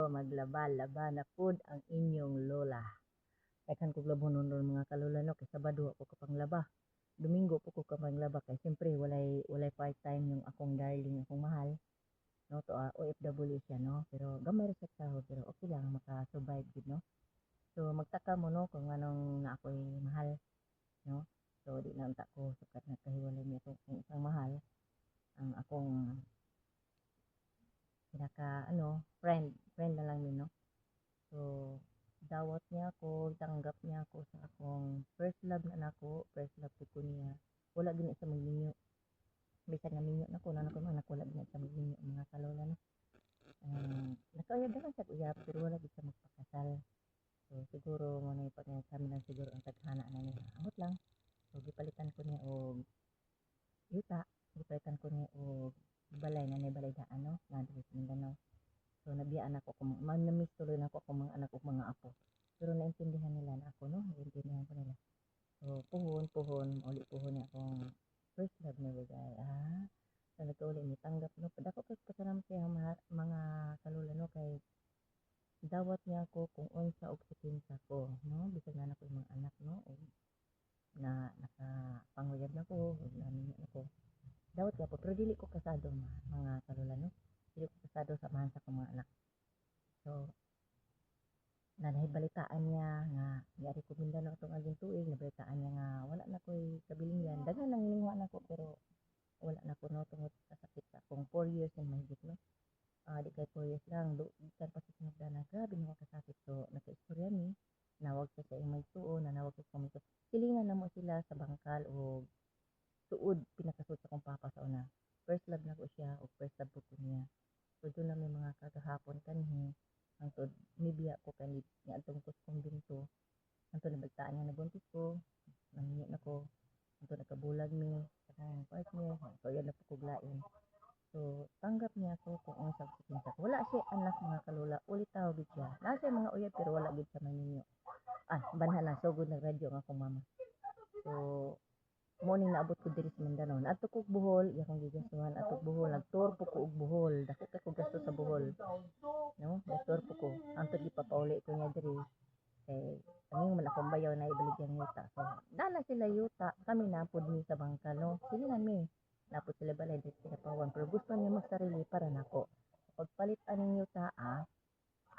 Maglaba-laba na pud ang inyong lola. Daghan kog labon nun mga kalola no kay Sabado ako kapanglaba. Domingo po ko kapanglaba kay siyempre walay part-time yung akong darling, akong mahal. No to OFW siya no pero gamay ra sa sahod pero okay lang maka-survive gid no. So magtaka mo no kung anong na ako'y mahal no. So di na unta ko sukat nagkahiwalay mi akong isang mahal ang akong pinaka friend na lang mi no. So, dawat niya ako, tanggap niya ako sa akong first love na nako, first love ko niya. Wala gina sa magninyo. Bisan nga minyo nako, na ko man wala gina sa magninyo mga kalola no. Nakauyab naman sa uyab pero wala gid sa magpakasal. So siguro mo na kami lang siguro ang tadhana na niya. Amot lang. So gipalitan ko niya og yuta, gipalitan ko niya og balay na balay daan no, na dito sa Mindanao. So nabiyaan ako kung na-miss tuloy na ako akong mga anak ug mga apo. Pero naintindihan nila na ako no, naintindihan ko nila. So puhon, uli puhon niya akong first love na bagay. So nagkauli ni tanggap no. Padako kay pasalamat sa mga kalula no kay dawat niya ako kung unsa og sa ko no. Bisan na ako mga anak no o na nakapanguyab na ko, namin na ko. Dawat niya ako pero dili ko kasado mga kalula no. Dili ko kasado sa sa akong mga anak. So na nahibalitaan niya nga yari ko Mindanao itong aging tuig, nabalitaan niya nga wala na ko'y kabilinggan. Daghan nang linguha na ko pero wala na ko no tungod sa sakit sa akong 4 years and mahigit no. Di kay 4 years lang, bisan pa sa sinugdanan, grabe na kasakit. So nagka-istorya ni, nawag siya sa imay tuo, nanawag ko kami. Silingan na mo sila sa bangkal o tuod pinakasud sa kong papa sa una. First love na ko siya o first love ko niya. So doon na may mga kagahapon kanhi ang tod nibiya ko kanid nga atong kung binto anto nabagtaan nga nabuntis ko nangingi na ko anto nakabulag mi kanang partner so yan na po kog lain so tanggap niya ako kung unsang sikinsa wala siya anak mga kalula ulit tawag siya nasa mga uyab pero wala gid sa maninyo banha na so good nagradyo ang akong mama so morning naabot ko diri sa Mindanao naadto kog Bohol iya kong gigasuhan atog Bohol nagtour po ko og Bohol dako kay kog gasto sa Bohol no nagtour po ko antod ipapauli ko niya diri kay ang man akong bayaw na ibalik yung yuta so dala sila yuta kami napod ni sa bangka no sige na mi napod sila balay dito sa Pawan pero gusto niya magsarili para nako pagpalit aning yuta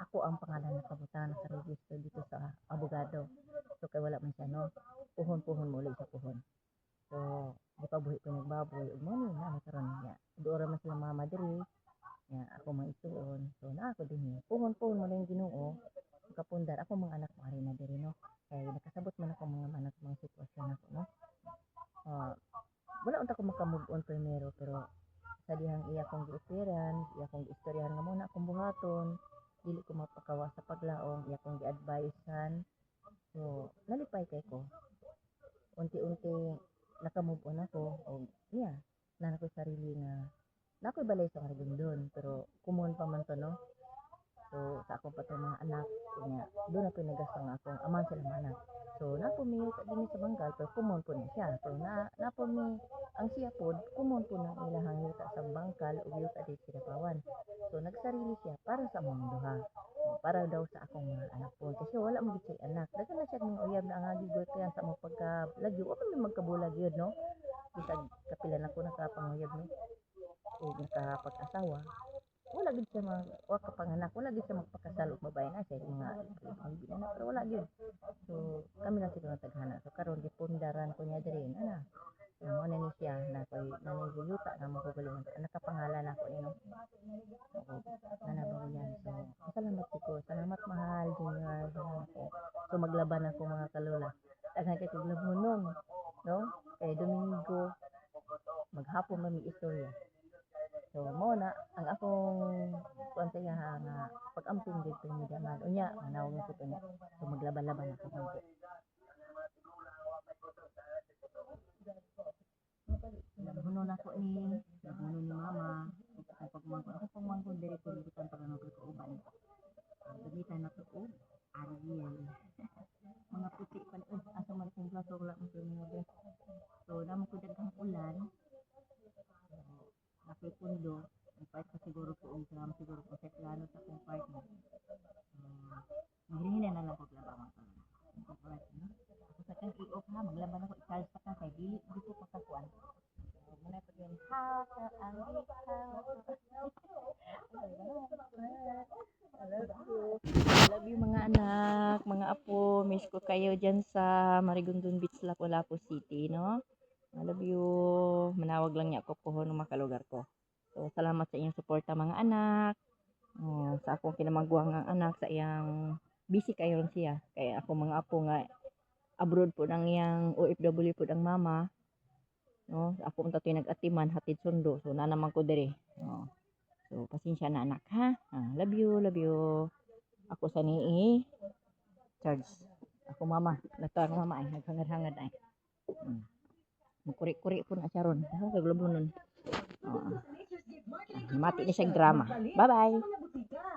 ako ang pangalan na kabutan sa register dito sa abogado so kay wala man siya no puhon mo ulit sa puhon so di pa buhi ko nagbaboy ug mo ni na karon niya doora man sila mama diri ya ako maisuon so na ako din puhon mo lang Ginoo kapundar ako mga anak mo na diri no kay nakasabot man ako mga anak mga sitwasyon ako no wala unta ko maka-move on primero pero sa dihang iya kong giupiran iya kong giistoryahan nga muna akong buhaton dili ko mapakawa sa paglaong iya kong gi-advisean so nalipay kay ko unti-unti naka-move on ako o iya na ako sarili nga na ako'y balay sa Marigondon pero kumon pa man to no so sa akong patong mga anak niya doon ako nagasto nga akong aman sila mga anak so napumi sa din sa bangkal pero kumon po na siya so napumi ang siya pod kumon po na ilahang yuta sa bangkal o yuta di sa Pawan so nagsarili siya para sa among duha para daw sa akong mga anak po kasi wala mo gid anak daghan na siya ng uyab na ang agigol kaya sa mo pagka lagyo wa man magkabulag yun no bisag kapila na ko nakapanguyab no o nakapag-asawa wala gid siya wa kapanganak wala gid siya magpakasal og babae na siya mga anak pero wala gid so kami lang siguro taghana so karon gipundaran ko niya diri ana so mo na ni siya na koy nanay yuta na mo ko galingon nakapangalan ako no nanabaw yan so salamat ko salamat mahal junior salamat ko so maglaban ako mga kalula daghan kay kog labonon no kay Domingo maghapon man mi istorya so mo na ang akong kuantiya nga pag-amping dito ni Daman unya manawag ko to niya so maglaban-laban ako konti nabuno na ko nabuno ni mama ang pagmangko ako pagmangko diri ko libutan para no ko uban dumitan na to Ariel mga puti pa asa man kung plato wala mo mga best so namo ko daghang ulan nakipundo ang part ko siguro po ang siguro po sa plano sa kong partner kayo dyan sa Marigondon Beach, Lapu-Lapu City, no? I love you. Manawag lang niya ako kuho ng makalugar ko. So, salamat sa inyong suporta mga anak. Sa akong kinamangguang nga anak sa iyang busy kayo ron siya. Kaya ako mga apo nga abroad po ng iyang OFW po ng mama. No, ako unta toy nag-atiman hatid sundo. So, na naman ko diri. So, pasensya na anak ha. Love you, love you. Ako sa nii charge. Ako mama, natang mama ay naghangad-hangad ay. Mukuri-kuri po na siya ron. Kaglobo nun. Mati na siya drama. Bye-bye.